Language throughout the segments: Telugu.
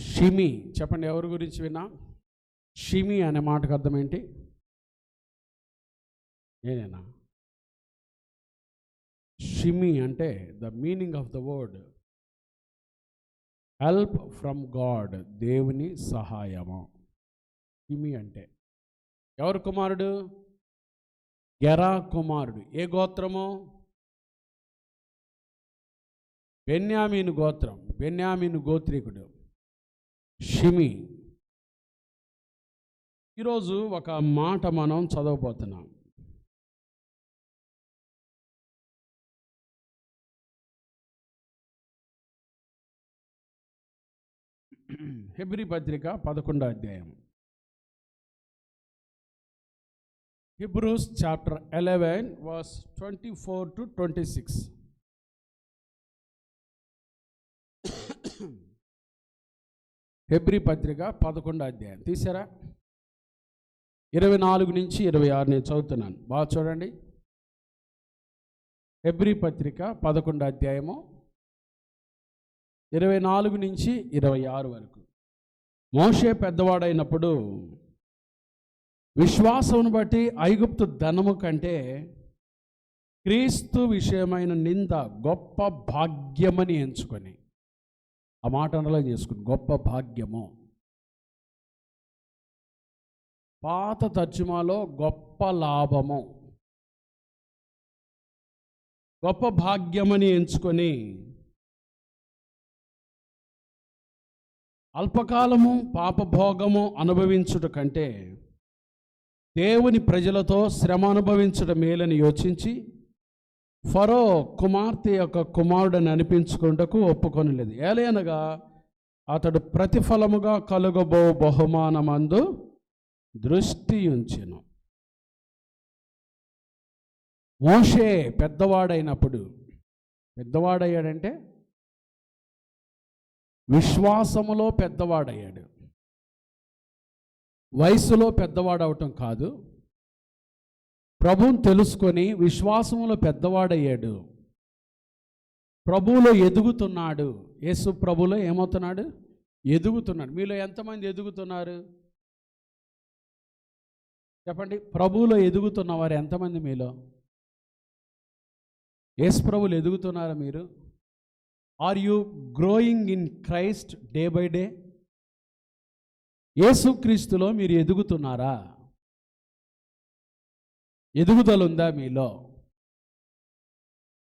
షిమి. చెప్పండి, ఎవరి గురించి విన్నా? షిమి అనే మాటకు అర్థం ఏంటి? నేనేనా? షిమి అంటే the meaning of the word help from God, దేవుని సహాయము. షిమి అంటే ఎవరు కుమారుడు? గెరా కుమారుడు. ఏ గోత్రము? బెన్యామీను గోత్రం, బెన్యామీను గోత్రీకుడు షిమి. ఈరోజు ఒక మాట మనం చదవబోతున్నాం. హెబ్రీ పత్రిక 11వ అధ్యాయం. Hebrews chapter 11 verse 24 to 26. Hebrew పత్రిక 11వ అధ్యాయం తీసారా? 24 నుంచి 26 నేను చదువుతున్నాను, బాగా చూడండి. హెబ్రీ పత్రిక 11వ అధ్యాయము 24 నుంచి 26 వరకు. మోషే పెద్దవాడైనప్పుడు విశ్వాసమును బట్టి ఐగుప్తు ధనము కంటే క్రీస్తు విషయమైన నింద గొప్ప భాగ్యమని ఎంచుకొని, ఆ మాట అనలా చేసుకుని, గొప్ప భాగ్యము. పాత తర్జుమాలో గొప్ప లాభము, గొప్ప భాగ్యమని ఎంచుకొని అల్పకాలము పాపభోగము అనుభవించుట కంటే దేవుని ప్రజలతో శ్రమ అనుభవించడం మేలని యోచించి ఫరో కుమార్తె యొక్క కుమారుడని అనిపించుకుంటకు ఒప్పుకొనలేదు. ఏలయనగా అతడు ప్రతిఫలముగా కలుగబో బహుమానమందు దృష్టి ఉంచెను. మోషే పెద్దవాడైనప్పుడు, పెద్దవాడయ్యాడంటే విశ్వాసములో పెద్దవాడయ్యాడు, వయసులో పెద్దవాడవటం కాదు. ప్రభువుని తెలుసుకొని విశ్వాసములో పెద్దవాడయ్యాడు, ప్రభువులో ఎదుగుతున్నాడు. యేసు ప్రభువులో ఏమవుతున్నాడు? ఎదుగుతున్నాడు. మీలో ఎంతమంది ఎదుగుతున్నారు చెప్పండి? ప్రభువులో ఎదుగుతున్న వారు ఎంతమంది మీలో? యేసు ప్రభువులో ఎదుగుతున్నారా మీరు? Are you growing in Christ day by day? యేసుక్రీస్తులో మీరు ఎదుగుతున్నారా? ఎదుగుదల ఉందా మీలో?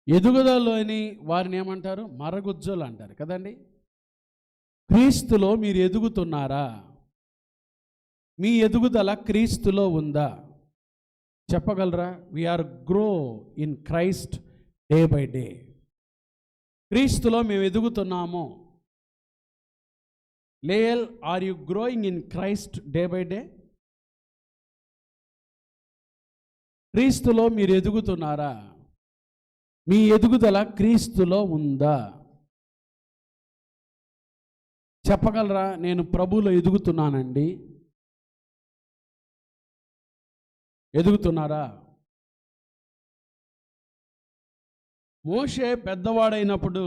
ఎదుగుదలని వారిని ఏమంటారు? మరగుజ్జులు అంటారు కదండి. క్రీస్తులో మీరు ఎదుగుతున్నారా? మీ ఎదుగుదల క్రీస్తులో ఉందా? చెప్పగలరా? We are grow in Christ day by day. క్రీస్తులో మేము ఎదుగుతున్నాము. లేయల్, are you growing in Christ day by day? క్రీస్తులో మీరు ఎదుగుతున్నారా? మీ ఎదుగుదల క్రీస్తులో ఉందా? చెప్పగలరా? నేను ప్రభువులో ఎదుగుతున్నానండి. ఎదుగుతున్నారా? మోషే పెద్దవాడైనప్పుడు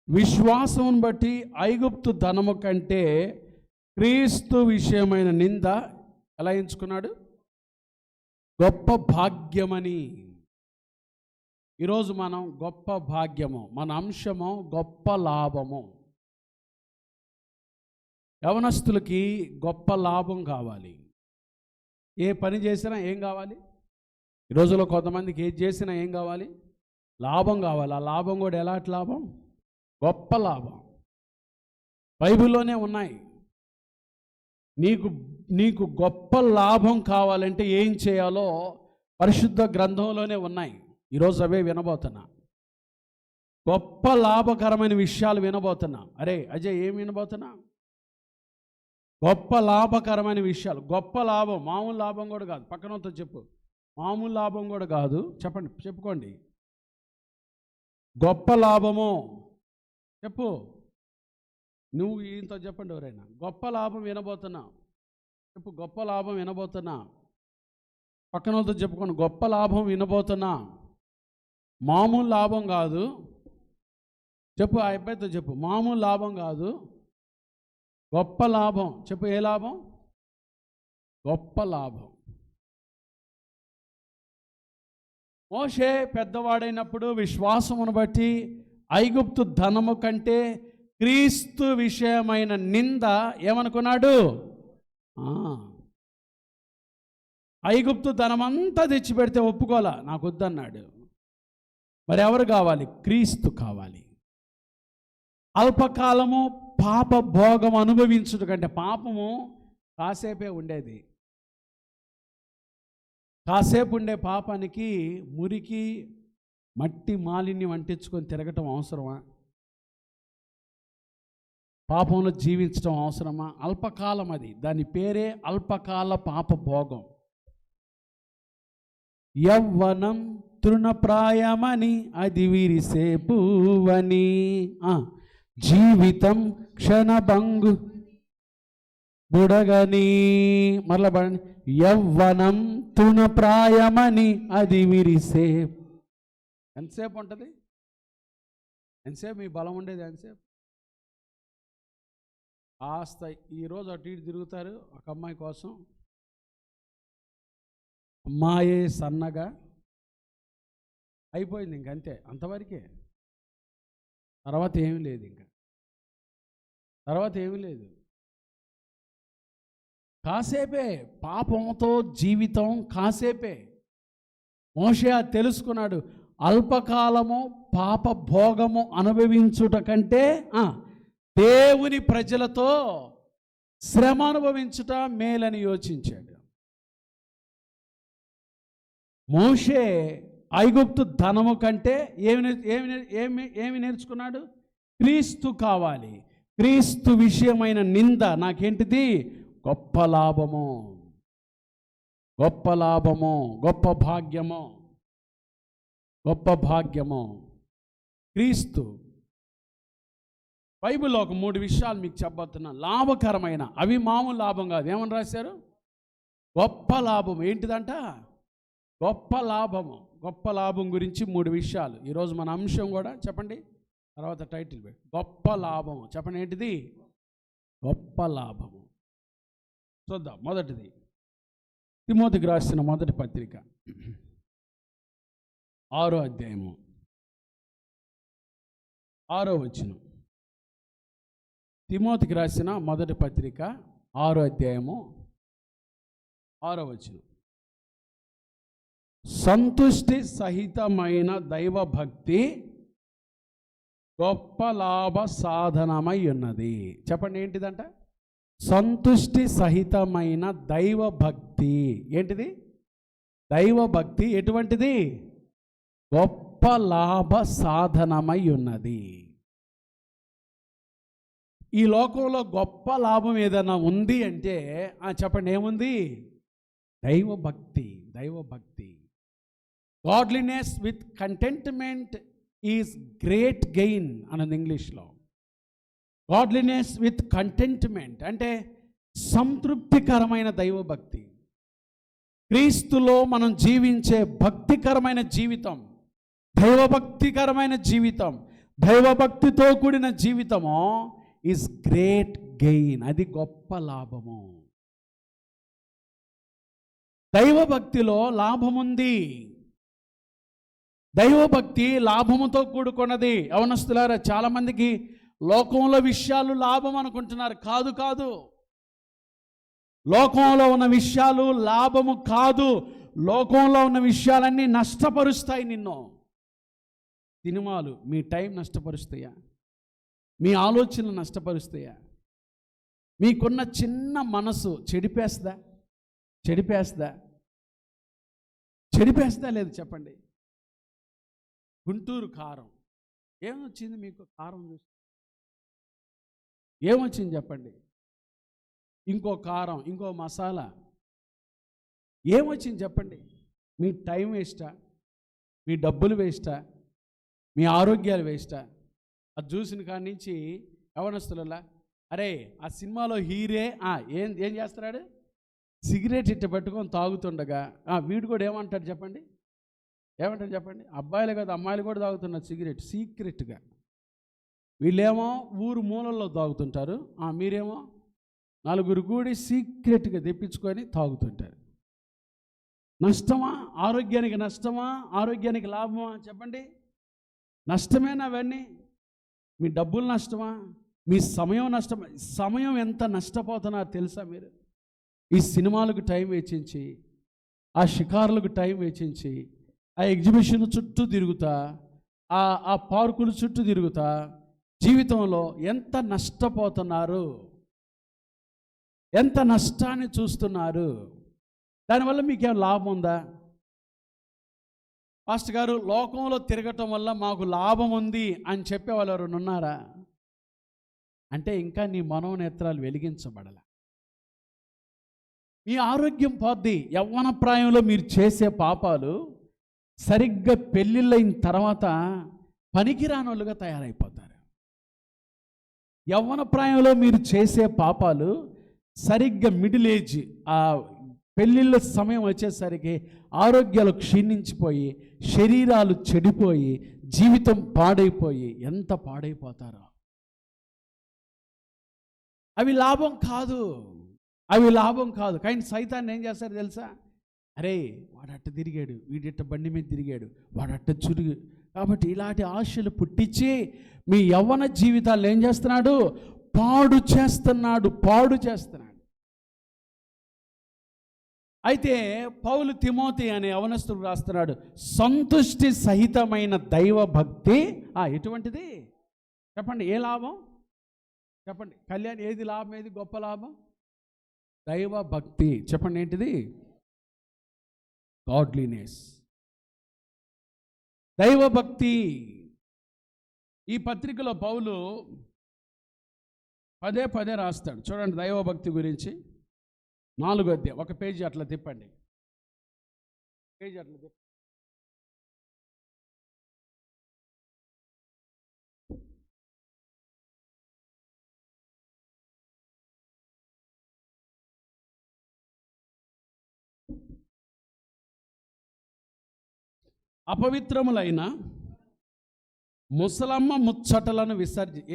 విశ్వాసం బట్టి ఐగుప్తు ధనము కంటే క్రీస్తు విషయమైన నింద ఎలా ఎంచుకున్నాడు? గొప్ప భాగ్యమని. ఈరోజు మనం గొప్ప భాగ్యము, మన అంశము గొప్ప లాభము. యవనస్తులకి గొప్ప లాభం కావాలి. ఏ పని చేసినా ఏం కావాలి? ఈ రోజులో కొంతమందికి ఏది చేసినా ఏం కావాలి? లాభం కావాలి. ఆ లాభం కూడా ఎలాంటి లాభం? గొప్ప లాభం. బైబిల్లోనే ఉన్నాయి. నీకు గొప్ప లాభం కావాలంటే ఏం చేయాలో పరిశుద్ధ గ్రంథంలోనే ఉన్నాయి. ఈరోజు అవే వినబోతున్నా. గొప్ప లాభకరమైన విషయాలు వినబోతున్నా. అరే అజయ్, ఏం వినబోతున్నా? గొప్ప లాభకరమైన విషయాలు. గొప్ప లాభం, మామూలు లాభం కూడా కాదు. పక్కనతో చెప్పు, మామూలు లాభం కూడా కాదు. చెప్పండి, చెప్పుకోండి. గొప్ప లాభము చెప్పు. నువ్వు ఈయనతో చెప్పండి ఎవరైనా. గొప్ప లాభం వినబోతున్నా చెప్పు. గొప్ప లాభం వినబోతున్నా. పక్కనతో చెప్పుకోండి. గొప్ప లాభం వినబోతున్నా. మామూలు లాభం కాదు. చెప్పు, ఆ అబ్బాయితో చెప్పు. మామూలు లాభం కాదు, గొప్ప లాభం. చెప్పు, ఏ లాభం? గొప్ప లాభం. మోషే పెద్దవాడైనప్పుడు విశ్వాసమును బట్టి ఐగుప్తు ధనము కంటే క్రీస్తు విషయమైన నింద ఏమనుకున్నాడు? ఐగుప్తు ధనమంతా తెచ్చిపెడితే ఒప్పుకోలా, నాకు వద్దన్నాడు. మరి ఎవరు కావాలి? క్రీస్తు కావాలి. అల్పకాలము పాప భోగం అనుభవించుట కంటే, పాపము కాసేపే ఉండేది, కాసేపు ఉండే పాపానికి మురికి మట్టి మాలిన్యం అంటించుకొని తిరగటం అవసరమా? పాపంలో జీవించడం అవసరమా? అల్పకాలం అది, దాని పేరే అల్పకాల పాప భోగం. యవ్వనం తృణప్రాయమని అది విరిసే పువ్వని, జీవితం క్షణభంగు బుడగని. మరలా పడండి. యవ్వనం తృణప్రాయమని అది విరిసే. ఎంతసేపు ఉంటుంది? ఎంతసేపు మీ బలం ఉండేది? ఎంతసేపు? కాస్త ఈరోజు అటు ఇటు తిరుగుతారు ఒక అమ్మాయి కోసం, అమ్మాయే సన్నగా అయిపోయింది, ఇంకంతే, అంతవరకే. తర్వాత ఏమీ లేదు, ఇంకా తర్వాత ఏమీ లేదు. కాసేపే పాపంతో జీవితం, కాసేపే. మోషే తెలుసుకున్నాడు, అల్పకాలము పాప భోగము అనుభవించుట కంటే దేవుని ప్రజలతో శ్రమ అనుభవించుట మేలని యోచించాడు. మోషే ఐగుప్తు ధనము కంటే ఏమి నేర్చుకున్నాడు? క్రీస్తు కావాలి. క్రీస్తు విషయమైన నింద నాకేంటిది? గొప్ప లాభము, గొప్ప లాభము, గొప్ప భాగ్యము, గొప్ప భాగ్యము. క్రీస్తు. బైబిల్లో ఒక 3 విషయాలు మీకు చెప్పబోతున్నా, లాభకరమైన. అవి మామూలు లాభం కాదు. ఏమని రాశారు? గొప్ప లాభం. ఏంటిదంట? గొప్ప లాభము. గొప్ప లాభం గురించి 3 విషయాలు ఈరోజు మన అంశం కూడా. చెప్పండి, తర్వాత టైటిల్ పెట్టి, గొప్ప లాభము. చెప్పండి, ఏంటిది? గొప్ప లాభము. చూద్దాం. మొదటిది, తిమోతికి రాసిన మొదటి పత్రిక 6వ అధ్యాయము 6వ వచనం. తిమోతికి రాసిన మొదటి పత్రిక 6వ అధ్యాయము 6వ వచనం. సంతుష్టి సహితమైన దైవభక్తి గొప్ప లాభ సాధనమై ఉన్నది. చెప్పండి, ఏంటిదంట? సంతుష్టి సహితమైన దైవభక్తి. ఏంటిది? దైవభక్తి ఎటువంటిది? గొప్ప లాభ సాధనమై ఉన్నది. ఈ లోకంలో గొప్ప లాభం ఏదైనా ఉంది అంటే చెప్పండి, ఏముంది? దైవభక్తి. దైవభక్తి. Godliness with contentment is great gain అన్నది ఇంగ్లీష్లో. గాడ్లీనెస్ విత్ కంటెంట్మెంట్ అంటే సంతృప్తికరమైన దైవభక్తి. క్రీస్తులో మనం జీవించే భక్తికరమైన జీవితం, దైవభక్తికరమైన జీవితం, దైవభక్తితో కూడిన జీవితము ఈజ్ గ్రేట్ గెయిన్. అది గొప్ప లాభము. దైవభక్తిలో లాభముంది. దైవభక్తి లాభముతో కూడుకున్నది. యవనస్తులారా, చాలామందికి లోకంలో విషయాలు లాభం అనుకుంటున్నారు. కాదు, కాదు. లోకంలో ఉన్న విషయాలు లాభము కాదు. లోకంలో ఉన్న విషయాలన్నీ నష్టపరుస్తాయి నిన్ను. సినిమాలు మీ టైం నష్టపరుస్తాయా? మీ ఆలోచనలు నష్టపరుస్తాయా? మీకున్న చిన్న మనసు చెడిపేస్తా? చెడిపేస్తా? చెడిపేస్తా లేదు? చెప్పండి. గుంటూరు కారం ఏమొచ్చింది మీకు? కారం చూసి ఏమొచ్చింది చెప్పండి? ఇంకో కారం, ఇంకో మసాలా ఏమొచ్చింది చెప్పండి? మీ టైం వేస్టా? మీ డబ్బులు వేస్టా? మీ ఆరోగ్యాలు వేస్టా? అది చూసిన కాడి నుంచి యవనస్తులలా, అరే ఆ సినిమాలో హీరే ఏం చేస్తున్నాడు? సిగరెట్ ఇట్ట పెట్టుకొని తాగుతుండగా వీడు కూడా ఏమంటాడు చెప్పండి? ఏమంటారు చెప్పండి? అబ్బాయిలు కదా, అమ్మాయిలు కూడా తాగుతున్నారు సిగరెట్ సీక్రెట్గా. వీళ్ళేమో ఊరు మూలల్లో తాగుతుంటారు, మీరేమో నలుగురు కూడి సీక్రెట్గా తెప్పించుకొని తాగుతుంటారు. నష్టమా? ఆరోగ్యానికి నష్టమా? ఆరోగ్యానికి లాభమా? చెప్పండి. నష్టమేనా అవన్నీ? మీ డబ్బులు నష్టమా? మీ సమయం నష్టమా? సమయం ఎంత నష్టపోతున్నారో తెలుసా మీరు? ఈ సినిమాలకు టైం వెచ్చించి, ఆ షికారులకు టైం వెచ్చించి, ఆ ఎగ్జిబిషన్ చుట్టూ తిరుగుతా, ఆ పార్కుల చుట్టూ తిరుగుతా జీవితంలో ఎంత నష్టపోతున్నారు, ఎంత నష్టాన్ని చూస్తున్నారు. దానివల్ల మీకేం లాభం ఉందా? పాస్టర్ గారు, లోకంలో తిరగటం వల్ల మాకు లాభం ఉంది అని చెప్పేవాళ్ళు ఎవరైనా ఉన్నారా? అంటే ఇంకా నీ మనోనేత్రాలు వెలిగించబడాల. మీ ఆరోగ్యం పోద్ది. యవ్వన ప్రాయంలో మీరు చేసే పాపాలు సరిగ్గా పెళ్ళిళ్ళైన తర్వాత పనికిరానోళ్ళుగా తయారైపోతారు. యవ్వన ప్రాయంలో మీరు చేసే పాపాలు సరిగ్గా మిడిల్ ఏజ్, ఆ పెళ్ళిళ్ళ సమయం వచ్చేసరికి ఆరోగ్యాలు క్షీణించిపోయి, శరీరాలు చెడిపోయి, జీవితం పాడైపోయి ఎంత పాడైపోతారో. అవి లాభం కాదు, అవి లాభం కాదు. కానీ సైతాన్ని ఏం చేస్తారు తెలుసా? అరే వాడట్ట తిరిగాడు, వీడిట్ట బండి మీద తిరిగాడు, వాడట్ట చురుగు, కాబట్టి ఇలాంటి ఆశలు పుట్టించి మీ యవ్వన జీవితాలు ఏం చేస్తున్నాడు? పాడు చేస్తున్నాడు. అయితే పౌలు తిమోతి అనే యవనస్తుడు రాస్తున్నాడు, సంతుష్టి సహితమైన దైవ భక్తి ఎటువంటిది? చెప్పండి. ఏ లాభం? చెప్పండి. కళ్యాణ్, ఏది లాభం? ఏది గొప్ప లాభం? దైవ భక్తి. చెప్పండి, ఏంటిది? గాడ్లీనెస్, దైవభక్తి. ఈ పత్రికలో పౌలు పదే రాస్తాడు. చూడండి దైవభక్తి గురించి. 4వ అధ్యాయం, ఒక పేజీ అట్లా తిప్పండి. అపవిత్రములైన ముసలమ్మ ముచ్చటలను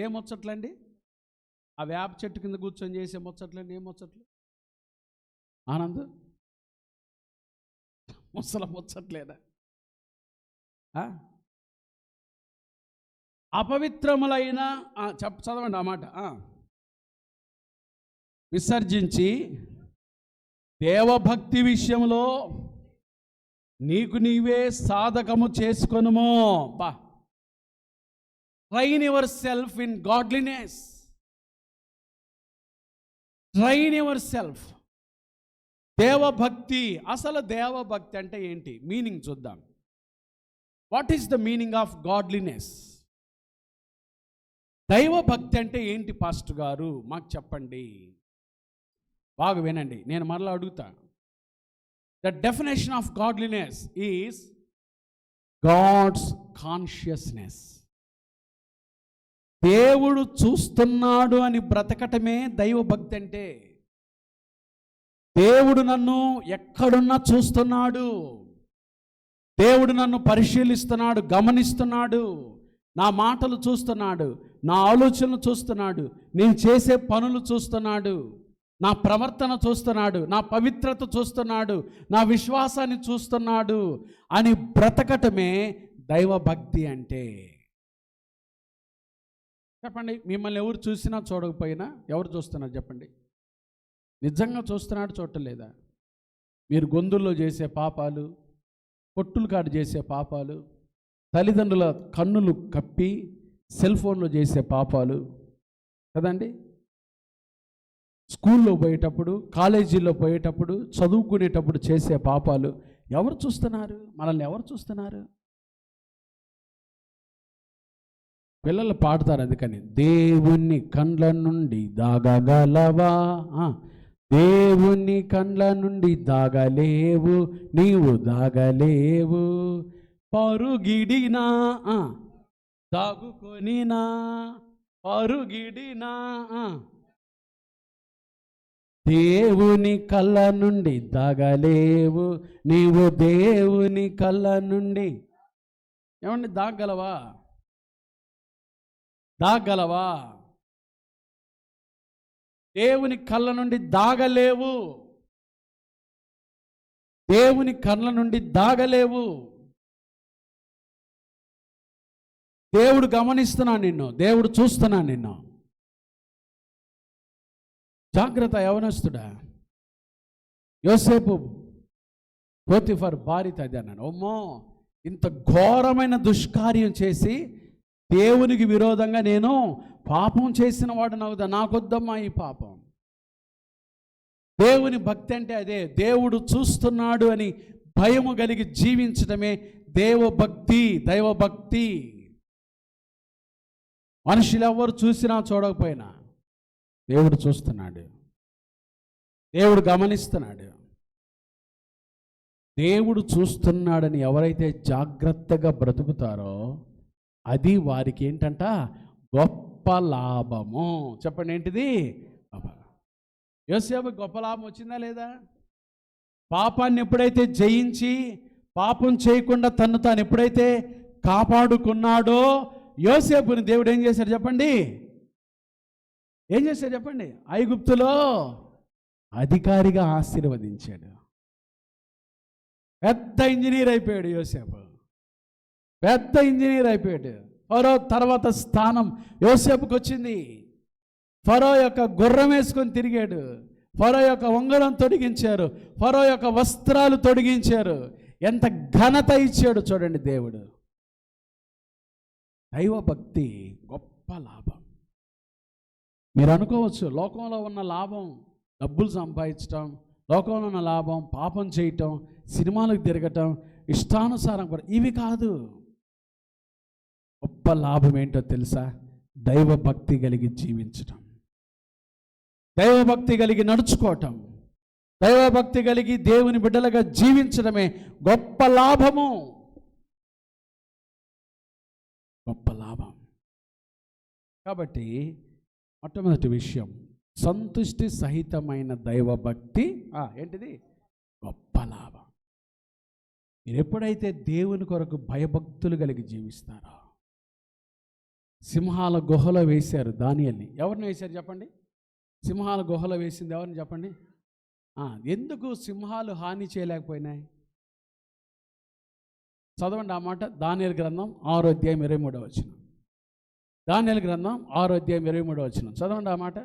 ఏ ముచ్చట్లండి? ఆ వేప చెట్టు కింద కూర్చొని చేసే ముచ్చట్లండి. ఏ ముచ్చట్లు? ఆనంద్, ముసల ముచ్చట్లేదా? అపవిత్రములైన చదవండి ఆ మాట. విసర్జించి దేవభక్తి విషయంలో నీకు నీవే సాధకము చేసుకొనుము. Train yourself in godliness. Train yourself. దేవభక్తి. అసలు దేవభక్తి అంటే ఏంటి? మీనింగ్ చూద్దాం. What is the meaning of godliness? దైవభక్తి అంటే ఏంటి పాస్టర్ గారు? మాకు చెప్పండి. బాగా వినండి, నేను మరలా అడుగుతా. The definition of godliness is God's consciousness. దేవుడు చూస్తున్నాడు అని బ్రతకటమే దైవభక్తి అంటే. దేవుడు నన్ను ఎక్కడున్నా చూస్తున్నాడు, దేవుడు నన్ను పరిశీలిస్తున్నాడు, గమనిస్తున్నాడు, నా మాటలు చూస్తున్నాడు, నా ఆలోచనలు చూస్తున్నాడు, నేను చేసే పనులు చూస్తున్నాడు, నా ప్రవర్తన చూస్తున్నాడు, నా పవిత్రత చూస్తున్నాడు, నా విశ్వాసాన్ని చూస్తున్నాడు అని బ్రతకటమే దైవభక్తి అంటే. చెప్పండి, మిమ్మల్ని ఎవరు చూసినా చూడకపోయినా ఎవరు చూస్తున్నారు? చెప్పండి. నిజంగా చూస్తున్నాడు, చూడలేదా? మీరు గొంతుల్లో చేసే పాపాలు, కొట్టుల కాడు చేసే పాపాలు, తల్లిదండ్రుల కన్నులు కప్పి సెల్ ఫోన్లో చేసే పాపాలు కదండి, స్కూల్లో పోయేటప్పుడు, కాలేజీల్లో పోయేటప్పుడు, చదువుకునేటప్పుడు చేసే పాపాలు ఎవరు చూస్తున్నారు? మనల్ని ఎవరు చూస్తున్నారు? పిల్లలు పాడతారు అందుకని, దేవుని కండ్ల నుండి దాగగలవా, దేవుని కండ్ల నుండి దాగలేవు, నీవు దాగలేవు, పరుగిడినా దాగుకొనినా, పరుగిడినా దేవుని కళ్ళ నుండి దాగలేవు, నీవు దేవుని కళ్ళ నుండి ఏమండి దాగలవా? దేవుని కళ్ళ నుండి దాగలేవు. దేవుని కళ్ళ నుండి దాగలేవు. దేవుడు గమనిస్తున్నాడు నిన్ను, దేవుడు చూస్తున్నాడు నిన్ను. జాగ్రత్త యవనస్తుడా. యోసేపు పోతిఫర్ భార్యతో అదే అన్నాను, అమ్మో ఇంత ఘోరమైన దుష్కార్యం చేసి దేవునికి విరోధంగా నేను పాపం చేసిన వాడు నవ్వుదా, నాకొద్దమ్మా ఈ పాపం. దేవుని భక్తి అంటే అదే, దేవుడు చూస్తున్నాడు అని భయము కలిగి జీవించడమే దేవభక్తి, దైవభక్తి. మనుషులు ఎవరు చూసినా చూడకపోయినా దేవుడు చూస్తున్నాడు, దేవుడు గమనిస్తున్నాడు. దేవుడు చూస్తున్నాడని ఎవరైతే జాగ్రత్తగా బ్రతుకుతారో అది వారికి ఏంటంట, గొప్ప లాభము. చెప్పండి ఏంటిది? యోసేపు గొప్ప లాభం వచ్చిందా లేదా? పాపాన్ని ఎప్పుడైతే జయించి పాపం చేయకుండా తను తాను ఎప్పుడైతే కాపాడుకున్నాడో యోసేపుని దేవుడు ఏం చేశాడు చెప్పండి? ఏం చేశాడు చెప్పండి? ఐగుప్తులో అధికారిగా ఆశీర్వదించాడు. పెద్ద ఇంజనీర్ అయిపోయాడు యోసేపు, పెద్ద ఇంజనీర్ అయిపోయాడు. ఫరో తర్వాత స్థానం యోసేపుకి వచ్చింది. ఫరో యొక్క గుర్రం వేసుకొని తిరిగాడు, ఫరో యొక్క ఉంగరం తొడిగించారు, ఫరో యొక్క వస్త్రాలు తొడిగించారు. ఎంత ఘనత ఇచ్చాడు చూడండి దేవుడు. దైవభక్తి గొప్ప లాభం. మీరు అనుకోవచ్చు లోకంలో ఉన్న లాభం డబ్బులు సంపాదించటం, లోకంలో ఉన్న లాభం పాపం చేయటం, సినిమాలకు తిరగటం, ఇష్టానుసారం కూడా, ఇవి కాదు. గొప్ప లాభం ఏంటో తెలుసా? దైవభక్తి కలిగి జీవించటం, దైవభక్తి కలిగి నడుచుకోవటం, దైవభక్తి కలిగి దేవుని బిడ్డలుగా జీవించడమే గొప్ప లాభము, గొప్ప లాభం. కాబట్టి మొట్టమొదటి విషయం, సంతుష్టి సహితమైన దైవభక్తి ఏంటిది? గొప్ప లాభం. మీరు ఎప్పుడైతే దేవుని కొరకు భయభక్తులు కలిగి జీవిస్తారో, సింహాల గుహలో వేశారు దానియేలుని. ఎవరిని వేశారు చెప్పండి? సింహాల గుహలో వేసింది ఎవరిని చెప్పండి? ఎందుకు సింహాలు హాని చేయలేకపోయినాయి? చదవండి ఆ మాట. దానియేలు గ్రంథం 6వ అధ్యాయం 23వ వచనం. దానియేలు గ్రంథం 6వ అధ్యాయం 23వ వచనం చదవండి ఆ మాట.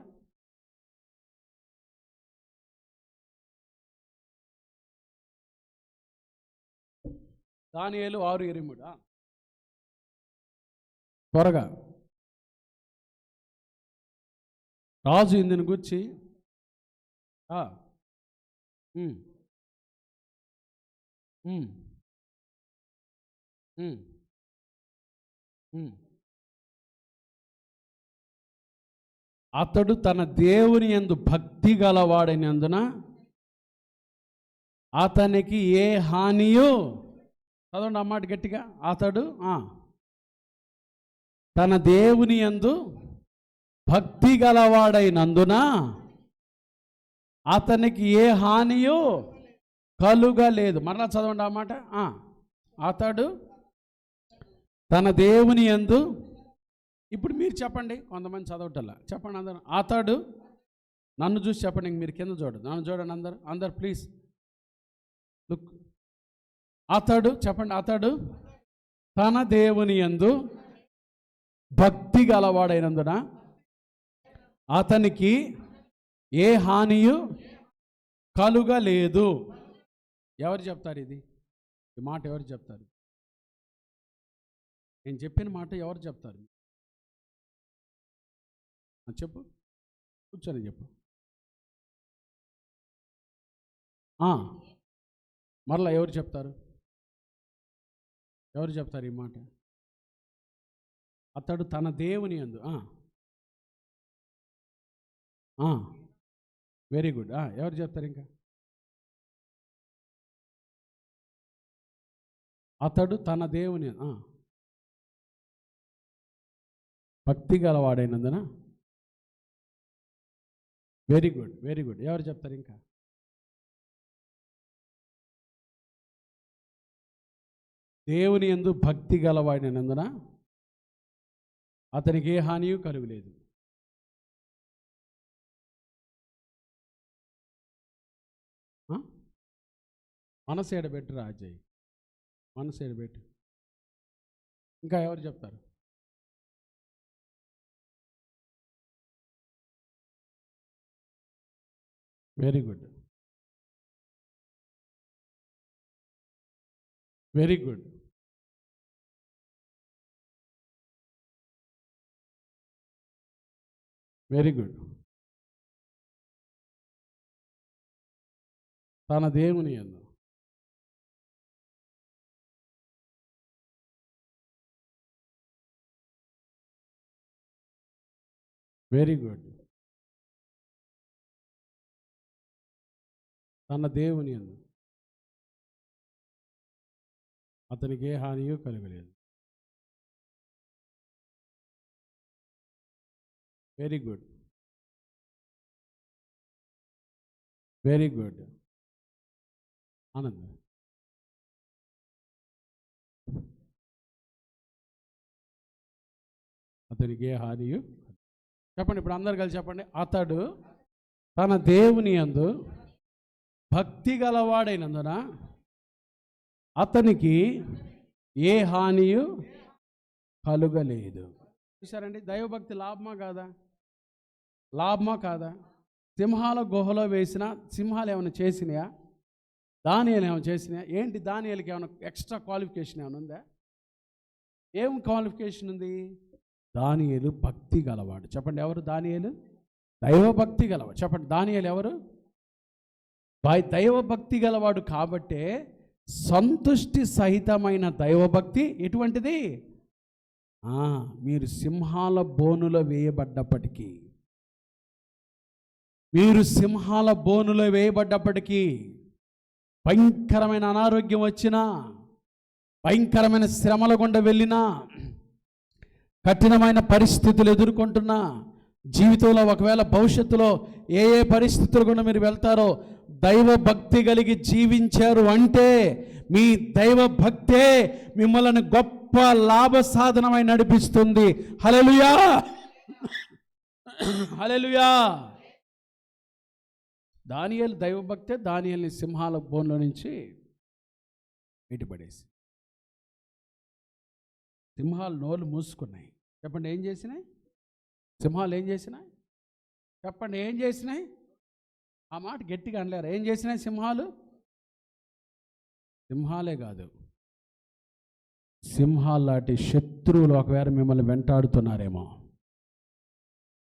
దానియేలు 6:23. త్వరగా. రాజు ఇందుని గురించి అతడు తన దేవుని యందు భక్తి గలవాడైనందున అతనికి ఏ హానియు, చదవండి అమ్మాట గట్టిగా, అతడు తన దేవుని యందు భక్తి గలవాడైనందున అతనికి ఏ హానియు కలుగలేదు. మరలా చదవండి అన్నమాట. అతడు తన దేవుని యందు, ఇప్పుడు మీరు చెప్పండి, కొంతమంది చదవటల్లా చెప్పండి అందరూ. అతడు, నన్ను చూసి చెప్పండి, మీరు కింద చూడండి, నన్ను చూడండి అందరు ప్లీజ్ లుక్. అతడు చెప్పండి, అతడు తన దేవుని యందు భక్తి గలవాడైనందున అతనికి ఏ హానియు కలుగలేదు. ఎవరు చెప్తారు ఇది? ఈ మాట ఎవరు చెప్తారు? నేను చెప్పిన మాట ఎవరు చెప్తారు? చెప్పు, కూర్చొని చెప్పు. మరలా ఎవరు చెప్తారు? ఎవరు చెప్తారు ఈ మాట? అతడు తన దేవుని యందు. Very good. ఎవరు చెప్తారు ఇంకా? అతడు తన దేవుని భక్తి గలవాడైనందున. Very good, very good. ఎవరు చెప్తారు ఇంకా? దేవుని యందు భక్తి గలవాడైనందున అతనికి ఏ హానియు కలుగలేదు. మనసు ఎడబెట్టు రాజయ్య, మనసు ఎడబెట్టు. ఇంకా ఎవరు చెప్తారు? Very good, very good. Very good. తన దేవుని యందు వెరీ గుడ్. తన దేవుని యందు అతనికి ఏ హానియో కలగలేదు. Very good, very good. Anand, అతనికి ఏ హానియు చెప్పండి. ఇప్పుడు అందరు కలిసి చెప్పండి. అతడు తన దేవుని యందు భక్తి గలవాడైనందున అతనికి ఏ హానియు కలుగలేదు. చూసారండి, దైవభక్తి లాభమా కాదా? లాభమా కాదా? సింహాల గుహలో వేసిన సింహాలు ఏమైనా చేసినాయా? దానియేలు ఏమైనా చేసినాయా? ఏంటి దానియేలుకి ఏమైనా ఎక్స్ట్రా క్వాలిఫికేషన్ ఏమైనా ఉందా? ఏం క్వాలిఫికేషన్ ఉంది? దానియేలు భక్తి గలవాడు. చెప్పండి, ఎవరు దానియేలు? దైవభక్తి గలవాడు. చెప్పండి, దానియేలు ఎవరు? దైవభక్తి గలవాడు. కాబట్టే సంతుష్టి సహితమైన దైవభక్తి ఎటువంటిది? మీరు సింహాల బోనులో వేయబడ్డప్పటికీ, మీరు సింహాల బోనులో వేయబడ్డప్పటికీ, భయంకరమైన అనారోగ్యం వచ్చినా, భయంకరమైన శ్రమల గుండా వెళ్ళినా, కఠినమైన పరిస్థితులు ఎదుర్కొంటున్నా, జీవితంలో ఒకవేళ భవిష్యత్తులో ఏ ఏ పరిస్థితుల గుండా మీరు వెళ్తారో, దైవ భక్తి కలిగి జీవించారు అంటే మీ దైవ భక్తే మిమ్మల్ని గొప్ప లాభ సాధనమై నడిపిస్తుంది. హల్లెలూయా, హల్లెలూయా. దానియేలు దైవభక్తే దానియేలుని సింహాల బోన్లో నుంచి బయటపడేసి, సింహాలు నోళ్ళు మూసుకున్నాయి. చెప్పండి, ఏం చేసినాయి? సింహాలు ఏం చేసినాయి? చెప్పండి, ఏం చేసినాయి? ఆ మాట గట్టిగా అనలేరు. ఏం చేసినాయి సింహాలు? సింహాలే కాదు, సింహాలాంటి శత్రువులు ఒకవేళ మిమ్మల్ని వెంటాడుతున్నారేమో,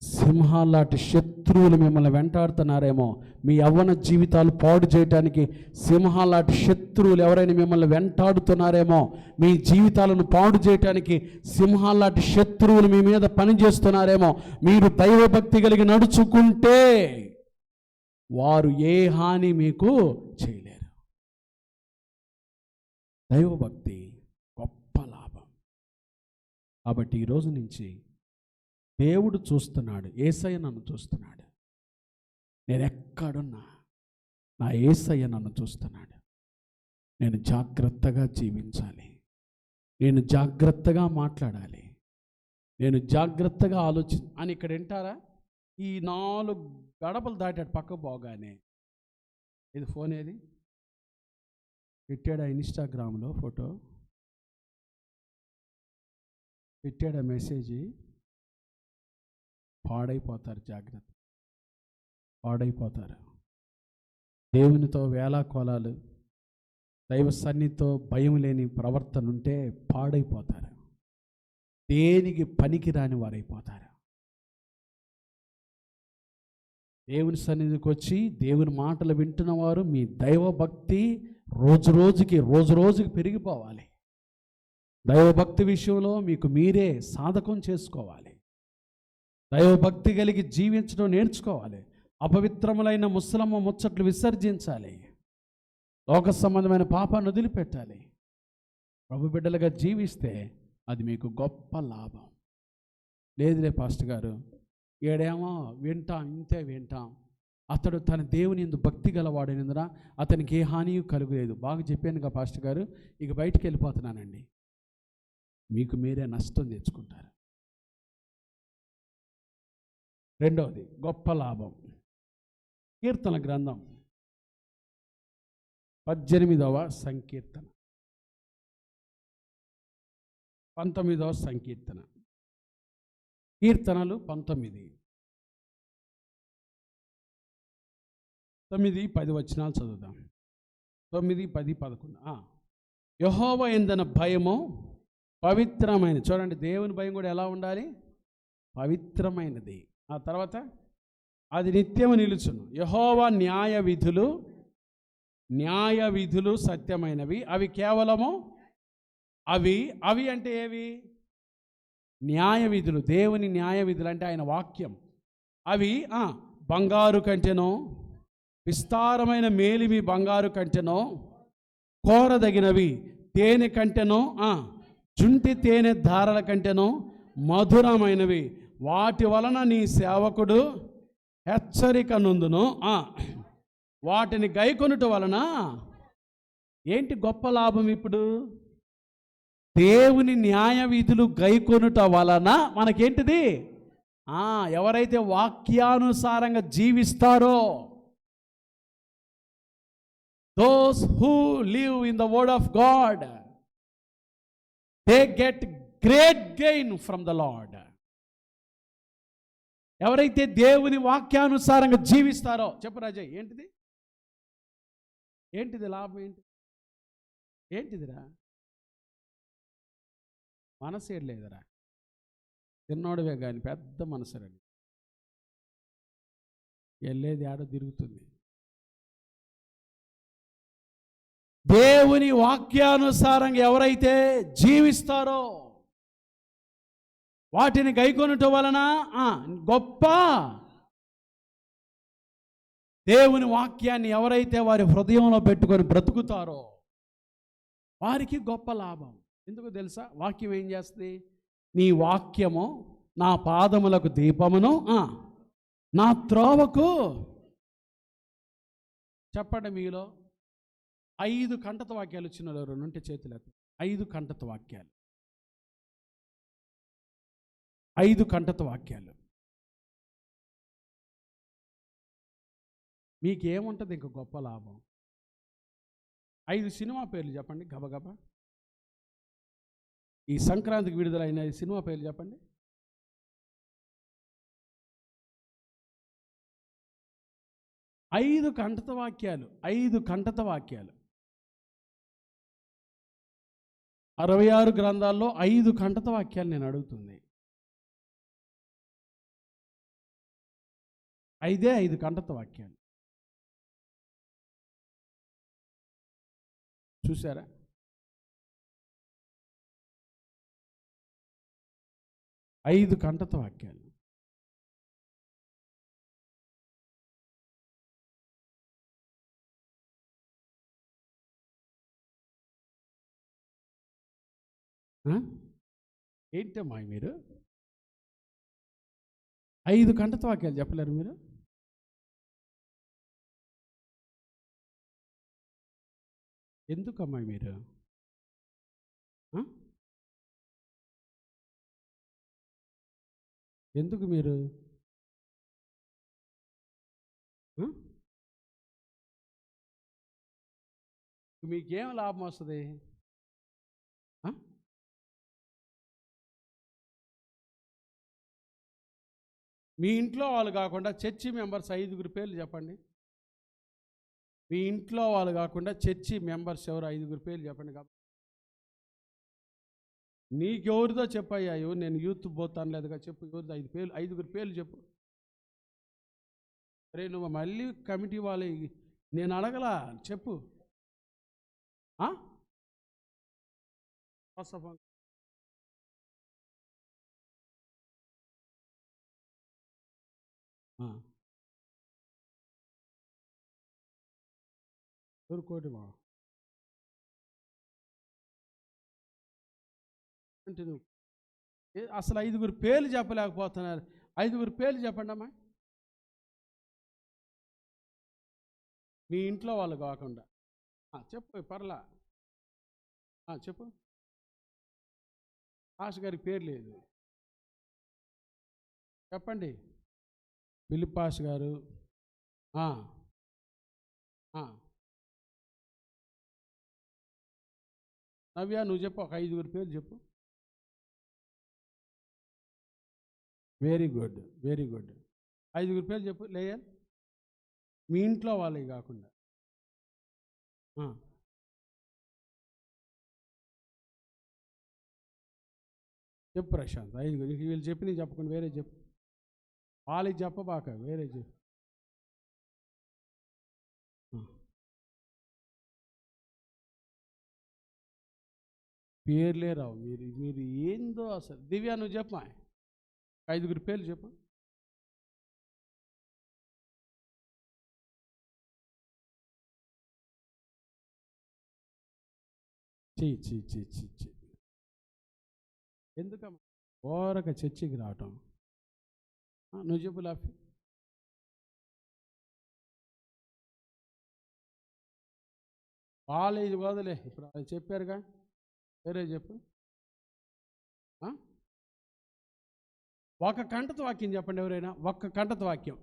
సింహాలాంటి శత్రువులు మిమ్మల్ని వెంటాడుతున్నారేమో, మీ యవ్వన జీవితాలు పాడు చేయడానికి సింహాలాంటి శత్రువులు ఎవరైనా మిమ్మల్ని వెంటాడుతున్నారేమో, మీ జీవితాలను పాడు చేయడానికి సింహాలాంటి శత్రువులు మీ మీద పనిచేస్తున్నారేమో, మీరు దైవభక్తి కలిగి నడుచుకుంటే వారు ఏ హాని మీకు చేయలేరు. దైవభక్తి గొప్ప లాభం. కాబట్టి ఈరోజు నుంచి దేవుడు చూస్తున్నాడు, యేసయ్య నన్ను చూస్తున్నాడు. నేను ఎక్కడున్నా నా యేసయ్య నన్ను చూస్తున్నాడు. నేను జాగ్రత్తగా జీవించాలి, నేను జాగ్రత్తగా మాట్లాడాలి, నేను జాగ్రత్తగా అని ఇక్కడ వింటారా? ఈ 4 గడపలు దాటాడు పక్క పోగానే, ఇది ఫోన్ ఏది పెట్టాడా? ఇన్స్టాగ్రామ్లో ఫోటో పెట్టాడా? మెసేజ్ పాడైపోతారు. జాగ్రత్త, పాడైపోతారు. దేవునితో వేలాకోలాలు, దైవ సన్నిధితో భయం లేని ప్రవర్తన ఉంటే పాడైపోతారు. దేనికి పనికిరాని వారైపోతారు. దేవుని సన్నిధికి వచ్చి దేవుని మాటలు వింటున్నవారు మీ దైవభక్తి రోజు రోజుకి పెరిగిపోవాలి. దైవభక్తి విషయంలో మీకు మీరే సాధకం చేసుకోవాలి. దైవభక్తి కలిగి జీవించడం నేర్చుకోవాలి. అపవిత్రములైన ముసలమ్మ ముచ్చట్లు విసర్జించాలి. లోక సంబంధమైన పాపాన్ని వదిలిపెట్టాలి. ప్రభు బిడ్డలుగా జీవిస్తే అది మీకు గొప్ప లాభం. లేదులే పాస్టర్ గారు, ఏడేమో వింటాం, ఇంతే వింటాం. అతడు తన దేవుని యందు భక్తి గలవాడైనందున అతనికి ఏ హానియు కలుగలేదు. బాగా చెప్పానుగా పాస్టర్ గారు, ఇక బయటికి వెళ్ళిపోతున్నానండి. మీకు మీరే నష్టం తెచ్చుకుంటారు. రెండవది గొప్ప లాభం. కీర్తన గ్రంథం 18వ సంకీర్తన, 19వ సంకీర్తన. కీర్తనలు 19, 9, 10 వచనాలు చదువుదాం. 9, 10, 11. యెహోవా యందన భయము పవిత్రమైన, చూడండి దేవుని భయం కూడా ఎలా ఉండాలి? పవిత్రమైనది. ఆ తర్వాత అది నిత్యము నిలుచును. యెహోవా న్యాయ విధులు సత్యమైనవి, అవి కేవలము అవి అంటే ఏవి? న్యాయ విధులు. దేవుని న్యాయ విధులు అంటే ఆయన వాక్యం. అవి బంగారు కంటెనో, విస్తారమైన మేలిమి బంగారు కంటెనో, కోరదగినవి తేనె కంటెనో, జుంటి తేనె ధారల కంటెనో మధురమైనవి. వాటి వలన నీ సేవకుడు హెచ్చరిక నొందును. వాటిని గైకొనుట వలన ఏంటి గొప్ప లాభం? ఇప్పుడు దేవుని న్యాయ విధులు గైకొనుట వలన మనకేంటిది? ఎవరైతే వాక్యానుసారంగా జీవిస్తారో, those who live in the word of God, they get great gain from the Lord. ఎవరైతే దేవుని వాక్యానుసారంగా జీవిస్తారో, చెప్పు రాజయ్, ఏంటిది లాభం? ఏంటిదిరా? మనసేడు లేదరా, చిన్నోడివే కానీ పెద్ద మనసురని వెళ్ళేది ఆడో తిరుగుతుంది. దేవుని వాక్యానుసారంగా ఎవరైతే జీవిస్తారో, వాటిని గైకొనుట వలన గొప్ప, దేవుని వాక్యాన్ని ఎవరైతే వారి హృదయంలో పెట్టుకొని బ్రతుకుతారో వారికి గొప్ప లాభం. ఎందుకు తెలుసా? వాక్యం ఏం చేస్తుంది? నీ వాక్యము నా పాదములకు దీపమును, నా త్రోవకు. చెప్పండి, మీలో 5 కంటత వాక్యాలు వచ్చిన ఎవరు ఉంటే చేతులు ఎత్తండి. 5 కంటత వాక్యాలు, 5 కంటత వాక్యాలు. మీకేముంటుంది ఇంక గొప్ప లాభం? 5 సినిమా పేర్లు చెప్పండి గబగబా. ఈ సంక్రాంతికి విడుదలైన 5 సినిమా పేర్లు చెప్పండి. ఐదు కంటత వాక్యాలు, 66 గ్రంథాల్లో 5 కంటత వాక్యాలు నేను అడుగుతుంది. 5 కంటత వాక్యాలు. చూసారా? ఐదు కంటత వాక్యాలు. ఏంటమ్మా మీరు 5 కంటత వాక్యాలు చెప్పలేరు మీరు? ఎందుకమ్మా మీరు? ఎందుకు మీరు? మీకేం లాభం వస్తుంది? మీ ఇంట్లో వాళ్ళు కాకుండా చర్చి మెంబర్స్ 5 పేర్లు చెప్పండి. మీ ఇంట్లో వాళ్ళు కాకుండా చర్చి మెంబర్స్ ఎవరు 5 పేర్లు చెప్పండి. కాబట్టి నీకెవరిదో చెప్పయ్యా, నేను యూత్ పోతాను లేదుగా చెప్పు. ఎవరిదో 5 పేర్లు చెప్పు. అరే నువ్వు మళ్ళీ కమిటీ వాళ్ళు, నేను అడగలా, చెప్పు. కోటిమా అంటే నువ్వు అసలు 5 పేర్లు చెప్పలేకపోతున్నారు. 5 పేర్లు చెప్పండి అమ్మా. మీ ఇంట్లో వాళ్ళు కాకుండా చెప్పు, పర్లా చెప్పు. ఆశ గారికి పేరు లేదు చెప్పండి. ఫిలిప్ పాష్ గారు, నవ్య నువ్వు చెప్పు, ఒక 5 పేర్లు చెప్పు. Very good, very good. 5 పేర్లు చెప్పు లేయర్, మీ ఇంట్లో వాళ్ళవి కాకుండా. చెప్పు ప్రశాంత్, 5. నీకు వీళ్ళు చెప్పి నేను చెప్పకుండా వేరే చెప్పు. వాళ్ళకి చెప్పబాక, వేరే చెప్పు. పేర్లే రావు. మీరు మీరు ఏందో అసలు. దివ్య నువ్వు చెప్పమా, 5 పేర్లు చెప్పు. చీ ఎందుకమ్మా ఓరక చర్చికి రావటం? నువ్వు చెప్పు లాఫీ. ఇది వదలే, ఇప్పుడు అది చెప్పారుగా, వేరే చెప్పు. ఒక కంటత వాక్యం చెప్పండి ఎవరైనా, ఒక్క కంటత వాక్యం.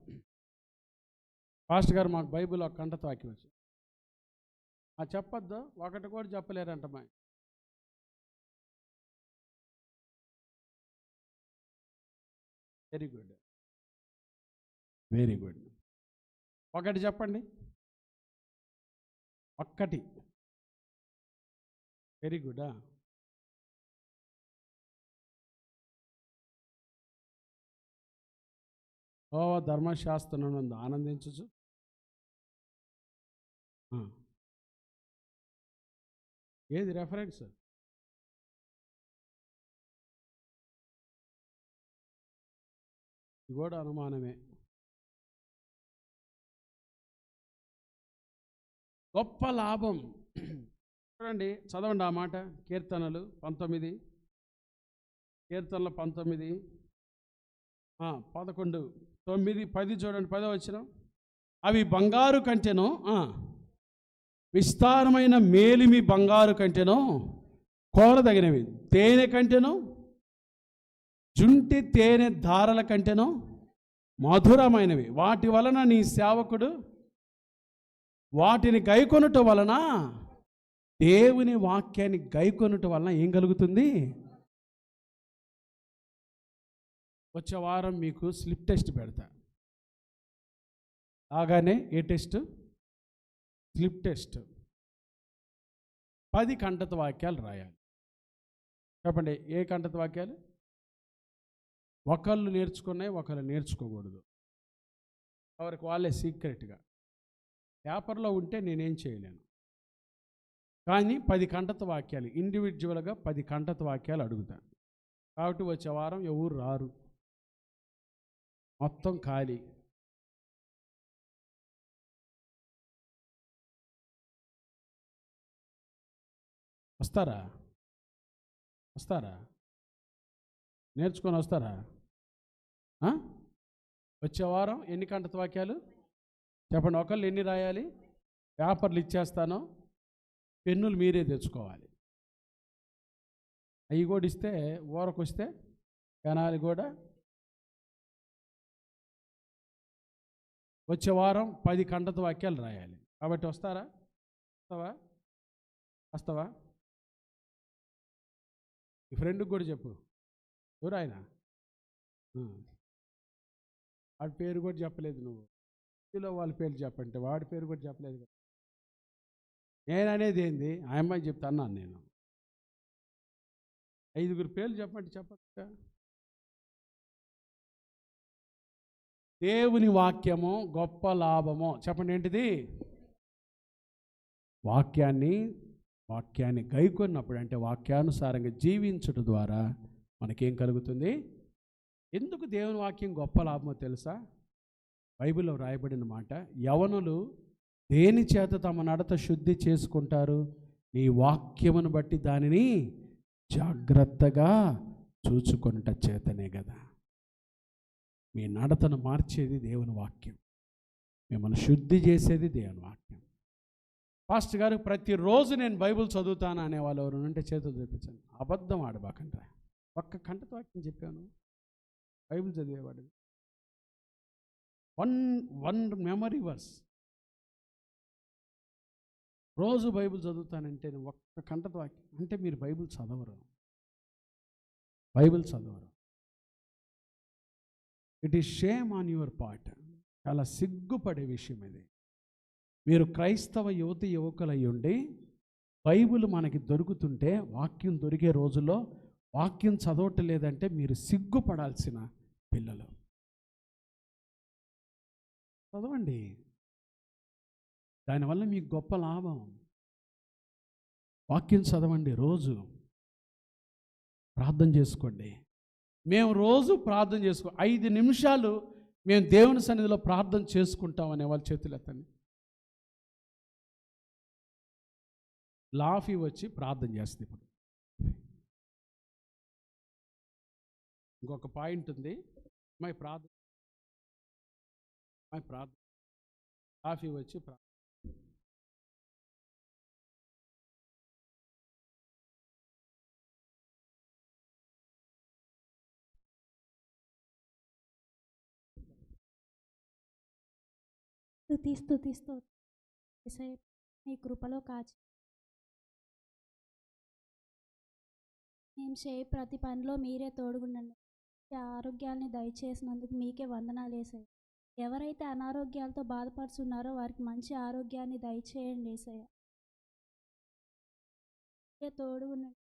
పాస్టర్ గారు మాకు బైబిల్ ఒక కంటత వాక్యం వచ్చి చెప్పొద్దు, ఒకటి కూడా చెప్పలేరంటమ్మా. Very good, very good. ఒకటి చెప్పండి, ఒక్కటి. Very good. ధర్మశాస్త్రం ఆనందించచ్చు. ఏది రెఫరెన్స్? ఇది కూడా అనుమానమే. గొప్ప లాభం. చూడండి, చదవండి ఆ మాట. కీర్తనలు 19, కీర్తనలు 19, 11, 9, 10 చూడండి. 10వ వచనం. అవి బంగారు కంటెనో, విస్తారమైన మేలిమి బంగారు కంటెనో, కోరదగినవి తేనె కంటెనో, జుంటి తేనె ధారల కంటెనో మధురమైనవి. వాటి వలన నీ సేవకుడు వాటిని గైకొనుట వలన, దేవుని వాక్యాన్ని గైకొనుట వలన ఏం కలుగుతుంది? వచ్చే వారం మీకు స్లిప్ టెస్ట్ పెడతా. లాగానే ఏ టెస్ట్? Slip test. 10 కంటత వాక్యాలు రాయాలి. చెప్పండి, ఏ కంటత వాక్యాలు? ఒకళ్ళు నేర్చుకున్నాయి, ఒకళ్ళు నేర్చుకోకూడదు. ఎవరికి వాళ్ళే సీక్రెట్గా. పేపర్లో ఉంటే నేనేం చేయలేను, కానీ 10 కంటత వాక్యాలు ఇండివిజువల్గా 10 కంటత వాక్యాలు అడుగుతాను. కాబట్టి వచ్చే వారం ఎవరు రారు, మొత్తం ఖాళీ. వస్తారా? నేర్చుకొని వస్తారా? వచ్చే వారం ఎన్ని కంటత వాక్యాలు చెప్పండి. ఒకళ్ళు ఎన్ని రాయాలి? పేపర్లు ఇచ్చేస్తాను, పెన్నులు మీరే తెచ్చుకోవాలి. అవి కూడా ఇస్తే ఊరకు వస్తే పెనాలి కూడా. వచ్చే వారం 10 కంటత వాక్యాలు రాయాలి. కాబట్టి వస్తారా? వస్తావా? ఈ ఫ్రెండ్కి కూడా చెప్పు. ఎవరు ఆయన? వాడి పేరు కూడా చెప్పలేదు నువ్వు. ఇందులో వాళ్ళ పేరు చెప్పంటే వాడి పేరు కూడా చెప్పలేదు కదా. నేను అనేది ఏంది? ఆ అమ్మాయి చెప్తా అన్నాను నేను. 5 పేర్లు చెప్పండి. చెప్పక దేవుని వాక్యము గొప్ప లాభము. చెప్పండి ఏంటిది? వాక్యాన్ని గైకొన్నప్పుడు, అంటే వాక్యానుసారంగా జీవించడం ద్వారా మనకేం కలుగుతుంది? ఎందుకు దేవుని వాక్యం గొప్ప లాభమో తెలుసా? బైబిల్లో రాయబడిన మాట, యవనులు దేని చేత తమ నడత శుద్ధి చేసుకుంటారు? నీ వాక్యమును బట్టి దానిని జాగ్రత్తగా చూచుకొనుట చేతనే కదా. మీ నడతను మార్చేది దేవుని వాక్యం, మిమ్మల్ని శుద్ధి చేసేది దేవుని వాక్యం. పాస్టర్ గారు ప్రతిరోజు నేను బైబిల్ చదువుతాను అనేవాళ్ళు ఎవరు ఉంటే చేతులు చూపించాను. అబద్ధం ఆడబాకండి. ఒక్క కంటత వాక్యం చెప్పాను, బైబిల్ చదివేవాడు. One memory verse. రోజు బైబిల్ చదువుతానంటే నేను ఒక్క కంటతో వాక్యం అంటే మీరు బైబిల్ చదవరు. It is shame on your part. చాలా సిగ్గుపడే విషయం ఇది. మీరు క్రైస్తవ యువకులు అయి ఉండి బైబిల్ మనకి దొరుకుతుంటే, వాక్యం దొరికే రోజుల్లో వాక్యం చదవటం లేదంటే మీరు సిగ్గుపడాల్సిన పిల్లలు. చదవండి, దానివల్ల మీకు గొప్ప లాభం. వాక్యం చదవండి, రోజు ప్రార్థన చేసుకోండి. మేము రోజు ప్రార్థన 5 నిమిషాలు మేము దేవుని సన్నిధిలో ప్రార్థన చేసుకుంటాం అనే వాళ్ళ చేతులు ఎత్తండి. లాఫీ వచ్చి ప్రార్థన చేస్తుంది. ఇప్పుడు ఇంకొక పాయింట్ ఉంది. మై ప్రార్థన లాఫీ వచ్చి స్తుతిస్తూ మీ కృపలో కాచి మేము చేయ ప్రతి పనిలో మీరే తోడుగుండండి. ఆరోగ్యాన్ని దయచేసినందుకు మీకే వందనాలు యేసయ్య. ఎవరైతే అనారోగ్యాలతో బాధపడుతున్నారో వారికి మంచి ఆరోగ్యాన్ని దయచేయండి యేసయ్య. తోడుగుండండి.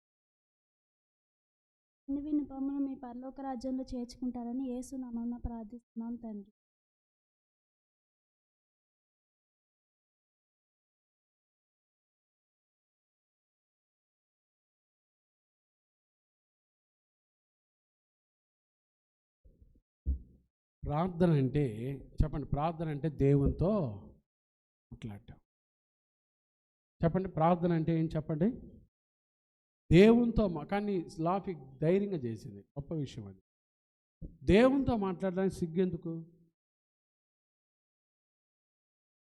అన్ని విన్నపములు మీ పరలోక రాజ్యంలో చేర్చుకుంటారని యేసు నామమున ప్రార్థిస్తున్నాం తండ్రి. ప్రార్థన అంటే చెప్పండి. ప్రార్థన అంటే దేవునితో మాట్లాడటం. చెప్పండి, ప్రార్థన అంటే ఏం చెప్పండి? దేవునితో. కానీ లాఫీ ధైర్యంగా చేసింది, గొప్ప విషయం అది. దేవునితో మాట్లాడడానికి సిగ్గెందుకు?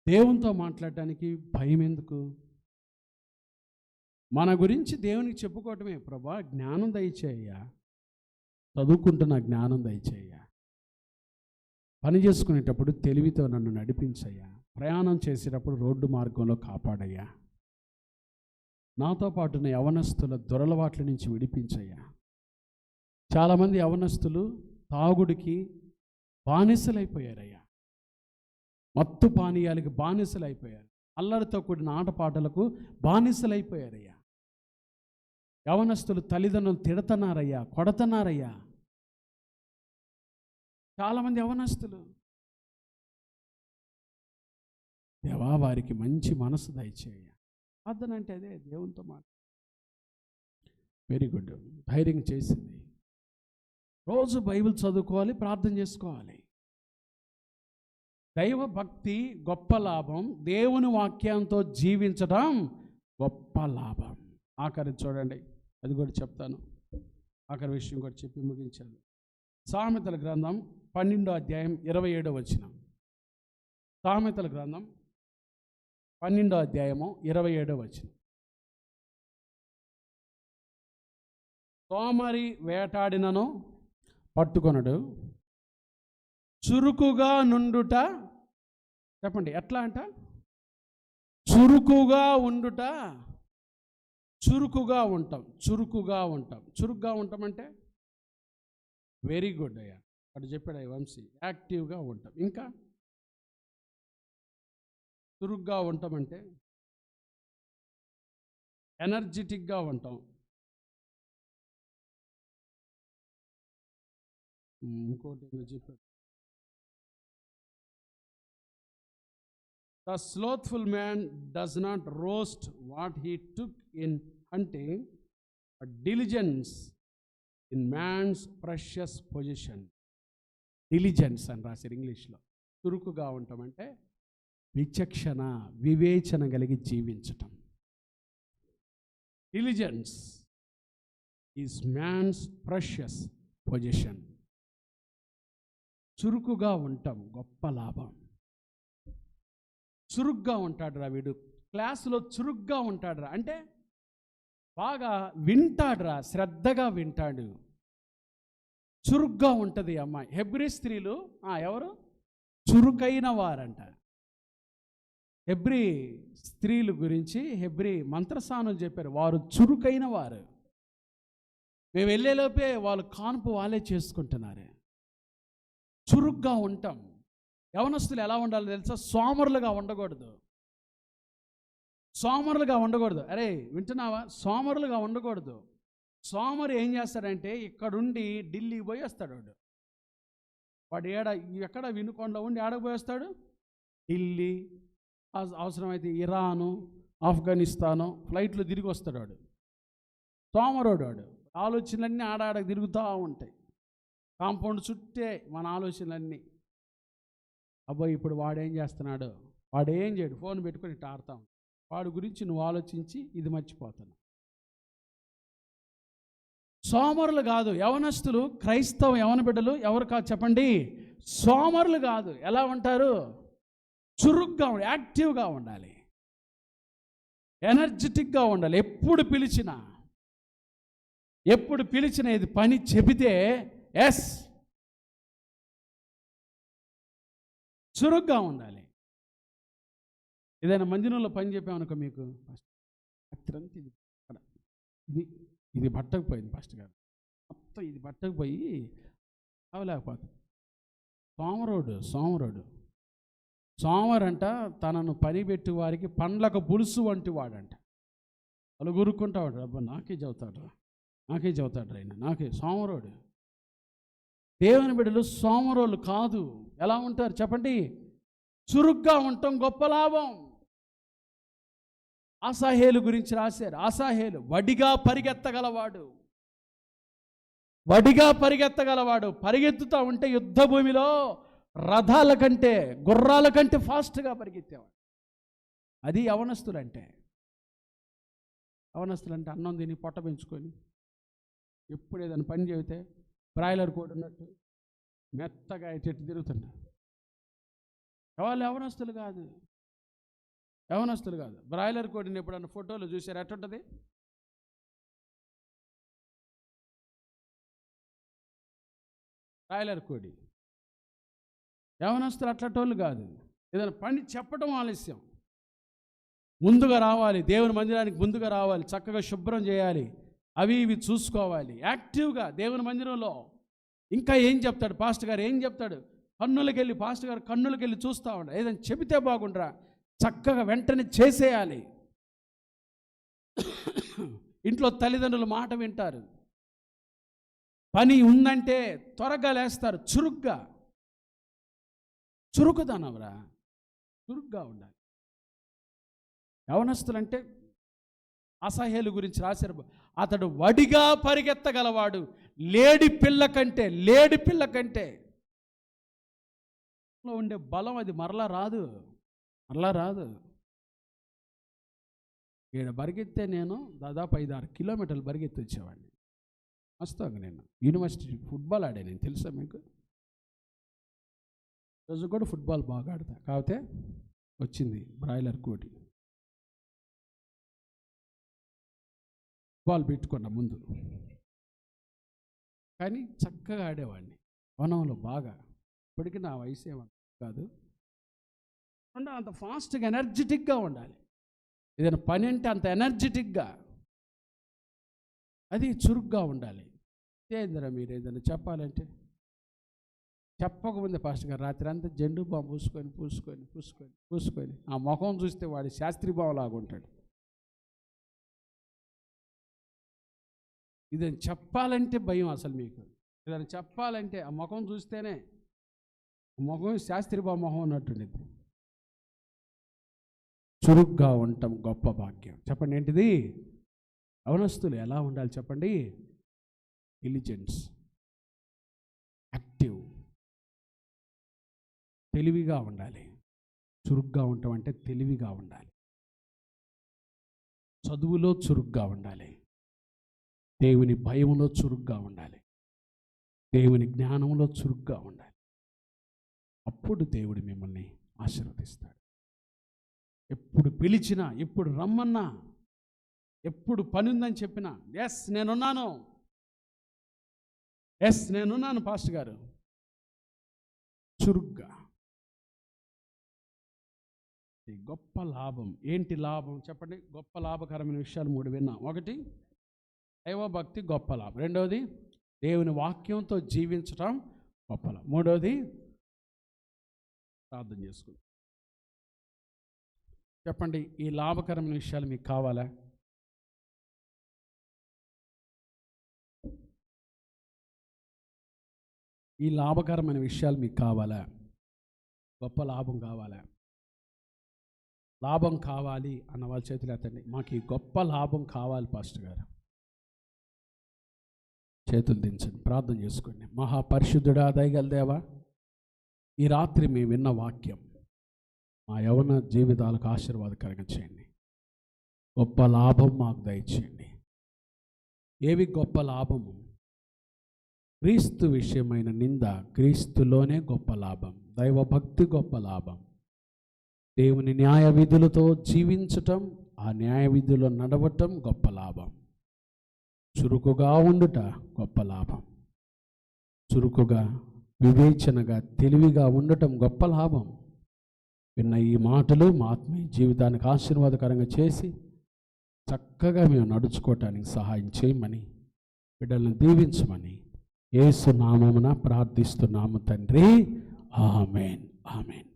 దేవునితో మాట్లాడడానికి భయం ఎందుకు? మన గురించి దేవునికి చెప్పుకోవటమే. ప్రభా జ్ఞానం దయచేయ్యా, చదువుకుంటున్న జ్ఞానం దయచేయ్యా, పని చేసుకునేటప్పుడు తెలివితో నన్ను నడిపించయ్యా, ప్రయాణం చేసేటప్పుడు రోడ్డు మార్గంలో కాపాడయ్యా, నాతో పాటున్న యవనస్తుల దురలవాట్ల నుంచి విడిపించయ్యా. చాలామంది యవనస్తులు తాగుడికి బానిసలైపోయారయ్యా, మత్తు పానీయాలకి బానిసలైపోయారు, అల్లరితో కూడిన ఆటపాటలకు బానిసలైపోయారయ్యా. యవనస్తులు తల్లిదండ్రులు తిడుతున్నారయ్యా, కొడుతున్నారయ్యా. చాలామంది యవనస్తులు. దేవా వారికి మంచి మనసు దయచేయ. ప్రార్థన అంటే అదే, దేవునితో మాట. వెరీ గుడ్, ధైర్యం చేసింది. రోజు బైబిల్ చదువుకోవాలి, ప్రార్థన చేసుకోవాలి. దైవ భక్తి గొప్ప లాభం, దేవుని వాక్యంతో జీవించడం గొప్ప లాభం. ఆఖరి చూడండి, అది కూడా చెప్తాను. ఆఖరి విషయం కూడా చెప్పి ముగించాను. సామెతల గ్రంథం 12వ అధ్యాయం 27వ వచనం. సామెతల గ్రంథం 12వ అధ్యాయము 27వ వచనం. సోమరి వేటాడినను పట్టుకొనడు, చురుకుగా నుండుట. చెప్పండి, ఎట్లా అంట? చురుకుగా ఉండుట. చురుకుగా ఉంటాం. చురుకుగా ఉంటాం అంటే వెరీ గుడ్ అయ్యా, అటు చెప్పాడు అయ్యా వంశీ. యాక్టివ్గా ఉంటాం. ఇంకా చురుగ్గా ఉంటామంటే ఎనర్జెటిక్గా ఉంటాం. ఇంకోటి చెప్పాడు, the slothful man does not roast what he took in hunting, but diligence in man's precious position. Diligence అని రాశారు ఇంగ్లీష్లో. చురుకుగా ఉంటామంటే విచక్షణ, వివేచన కలిగి జీవించటం. Diligence is man's precious position. చురుకుగా ఉంటాం, గొప్ప లాభం. చురుగ్గా ఉంటాడురా వీడు, క్లాసులో చురుగ్గా ఉంటాడురా అంటే బాగా వింటాడురా, శ్రద్ధగా వింటాడు, చురుగ్గా ఉంటుంది అమ్మాయి. హెబ్రీ స్త్రీలు ఎవరు? చురుకైన వారంట. హెబ్రీ స్త్రీల గురించి హెబ్రీ మంత్రసానులు చెప్పారు. వారు చురుకైన వారు. మేము వెళ్ళేలోపే వాళ్ళు కాన్పు వాళ్ళే చేసుకుంటున్నారు. చురుగ్గా ఉంటాం. యవనస్తులు ఎలా ఉండాలో తెలుసా? సోమరులుగా ఉండకూడదు. సోమరులుగా ఉండకూడదు. అరే వింటున్నావా? సోమరులుగా ఉండకూడదు. సోమరు ఏం చేస్తాడంటే ఇక్కడుండి ఢిల్లీకి పోయి వస్తాడు. వాడు ఎక్కడ వినుకొండలో ఉండి ఆడపోయేస్తాడు? ఢిల్లీ, అవసరమైతే ఇరాను, ఆఫ్ఘనిస్తాను ఫ్లైట్లో తిరిగి వస్తాడు. వాడు సోమరోడు. వాడు ఆలోచనలన్నీ ఆడాడకు తిరుగుతూ ఉంటాయి. కాంపౌండ్ చుట్టే మన ఆలోచనలన్నీ. అబ్బాయి ఇప్పుడు వాడేం చేస్తున్నాడు? వాడేం చేయడు, ఫోన్ పెట్టుకొని ఇట్లా ఆడతాం. వాడి గురించి నువ్వు ఆలోచించి ఇది మర్చిపోతున్నావు. సోమరులు కాదు యవనస్తులు. క్రైస్తవ యవన బిడ్డలు ఎవరు కాదు చెప్పండి? సోమరులు కాదు. ఎలా ఉంటారు? చురుగ్గా, యాక్టివ్గా ఉండాలి, ఎనర్జెటిక్గా ఉండాలి. ఎప్పుడు పిలిచినా ఇది పని చెబితే ఎస్, చురుగ్గా ఉండాలి. ఏదైనా మందిరంలో పని చెప్పామనుకో, మీకు ఇది పట్టకపోయింది పాస్టర్ గారు, మొత్తం ఇది పట్టకపోయి అవలేకపోతుంది. సోమరంట తనను పని పెట్టి వారికి పండ్లకు పులుసు వంటి వాడంట. వాళ్ళు గురుక్కుంటాడు. అబ్బా నాకే చదువుతాడు ఆయన, నాకే. సోమరోడు. దేవుని బిడ్డలు సోమరోళ్ళు కాదు. ఎలా ఉంటారు చెప్పండి? చురుగ్గా ఉండటం గొప్ప లాభం. ఆసాహేలు గురించి రాశారు. ఆసాహేలు వడిగా పరిగెత్తగలవాడు. పరిగెత్తుతూ ఉంటే యుద్ధ భూమిలో రథాల కంటే, గుర్రాల కంటే ఫాస్ట్గా పరిగెత్తేవాడు. అది యవనస్తులంటే అన్నం తిని పొట్ట పెంచుకొని ఎప్పుడు ఏదైనా పని చెబితే బ్రాయిలర్ కోడి ఉన్నట్టు మెత్తగా చెట్టు తిరుగుతుంటారు. వాళ్ళు యవనస్తులు కాదు. బ్రాయిలర్ కోడిని ఎప్పుడన్నా ఫోటోలు చూసారు? ఎట్టుంటుంది? బ్రాయిలర్ కోడి. యవనస్తులు అట్లటోళ్ళు కాదు. ఏదైనా పని చెప్పడం ఆలస్యం. ముందుగా రావాలి, దేవుని మందిరానికి ముందుగా రావాలి, చక్కగా శుభ్రం చేయాలి, అవి ఇవి చూసుకోవాలి, యాక్టివ్గా దేవుని మందిరంలో. ఇంకా ఏం చెప్తాడు పాస్టర్ గారు? ఏం చెప్తాడు? పాస్టర్ గారు కన్నులకి వెళ్ళి చూస్తూ ఉంటాడు. ఏదైనా చెబితే బాగుండరా, చక్కగా వెంటనే చేసేయాలి. ఇంట్లో తల్లిదండ్రుల మాట వింటారు. పని ఉందంటే త్వరగా లేస్తారు. చురుకుదనవరా, చురుగ్గా ఉండాలి. యవనస్తులంటే అసహ్యుల గురించి రాశారు. అతడు వడిగా పరిగెత్తగలవాడు, లేడి పిల్ల కంటే ఉండే బలం అది మరలా రాదు. ఈడ పరిగెత్తే నేను దాదాపు 5-6 కిలోమీటర్లు పరిగెత్తి వచ్చేవాడిని. మస్తుగా నేను యూనివర్సిటీ ఫుట్బాల్ ఆడే, నేను తెలుసా మీకు? రోజు కూడా ఫుట్బాల్ బాగా ఆడతా. కాకపోతే వచ్చింది బ్రాయిలర్ కోడి. బాల్ పెట్టుకున్నా ముందు, కానీ చక్కగా ఆడేవాడిని వనంలో బాగా. ఇప్పటికీ నా వయసు ఏమన్నా కాదు. అంత ఫాస్ట్గా ఎనర్జెటిక్గా ఉండాలి. ఏదైనా పని అంటే అంత ఎనర్జెటిక్గా, అది చురుగ్గా ఉండాలి. ఏందిరా మీరు ఏదైనా చెప్పాలంటే చెప్పకముందే పాస్టర్ గారు రాత్రి అంతా జెండు బాంబు పూసుకొని ఆ ముఖం చూస్తే వాడి శాస్త్రీ బాబు లాగా ఉంటాడు. ఇదని చెప్పాలంటే భయం. అసలు మీకు ఏదైనా చెప్పాలంటే ఆ ముఖం చూస్తేనే, ముఖం శాస్త్రీ బాబు మొహం ఉన్నట్టుండేది. చురుగ్గా ఉండటం గొప్ప భాగ్యం. చెప్పండి ఏంటిది? యవనస్తులు ఎలా ఉండాలి చెప్పండి? ఇంటెలిజెన్స్, యాక్టివ్, తెలివిగా ఉండాలి. చురుగ్గా ఉండటం అంటే తెలివిగా ఉండాలి. చదువులో చురుగ్గా ఉండాలి, దేవుని భయంలో చురుగ్గా ఉండాలి, దేవుని జ్ఞానంలో చురుగ్గా ఉండాలి. అప్పుడు దేవుడు మిమ్మల్ని ఆశీర్వదిస్తాడు. ఎప్పుడు పిలిచినా, ఎప్పుడు రమ్మన్నా, ఎప్పుడు పని ఉందని చెప్పినా ఎస్ నేనున్నాను పాస్టర్ గారు. చురుగ్గా ఈ గొప్ప లాభం ఏంటి? లాభం చెప్పండి. గొప్ప లాభకరమైన విషయాలు 3 విన్నాం. ఒకటి, దైవభక్తి గొప్ప లాభం. రెండవది, దేవుని వాక్యంతో జీవించటం గొప్ప లాభం. మూడవది, ప్రార్థన చేసుకుందాం. చెప్పండి, ఈ లాభకరమైన విషయాలు మీకు కావాలా? ఈ లాభకరమైన విషయాలు మీకు కావాలా? గొప్ప లాభం కావాలా? లాభం కావాలి అన్న వాళ్ళ చేతులు ఎత్తండి. మాకు ఈ గొప్ప లాభం కావాలి పాస్టర్ గారు. చేతులు దించండి, ప్రార్థన చేసుకోండి. మహాపరిశుద్ధుడా, దయగల దేవా, ఈ రాత్రి మేము విన్న వాక్యం మా యవన జీవితాలకు ఆశీర్వాదకరంగా చేయండి. గొప్ప లాభం మాకు దయచేయండి. ఏవి గొప్ప లాభము? క్రీస్తు విషయమైన నింద, క్రీస్తులోనే గొప్ప లాభం. దైవభక్తి గొప్ప లాభం. దేవుని న్యాయ విధులతో జీవించటం, ఆ న్యాయ విధుల్లో నడవటం గొప్ప లాభం. చురుకుగా ఉండుట గొప్ప లాభం. చురుకుగా, వివేచనగా, తెలివిగా ఉండటం గొప్ప లాభం. విన్న ఈ మాటలు మా ఆత్మీయ జీవితానికి ఆశీర్వాదకరంగా చేసి చక్కగా మేము నడుచుకోవటానికి సహాయం చేయమని, బిడ్డలను దీవించమని యేసు నామమున ప్రార్థిస్తున్నాము తండ్రి. ఆమేన్, ఆమేన్.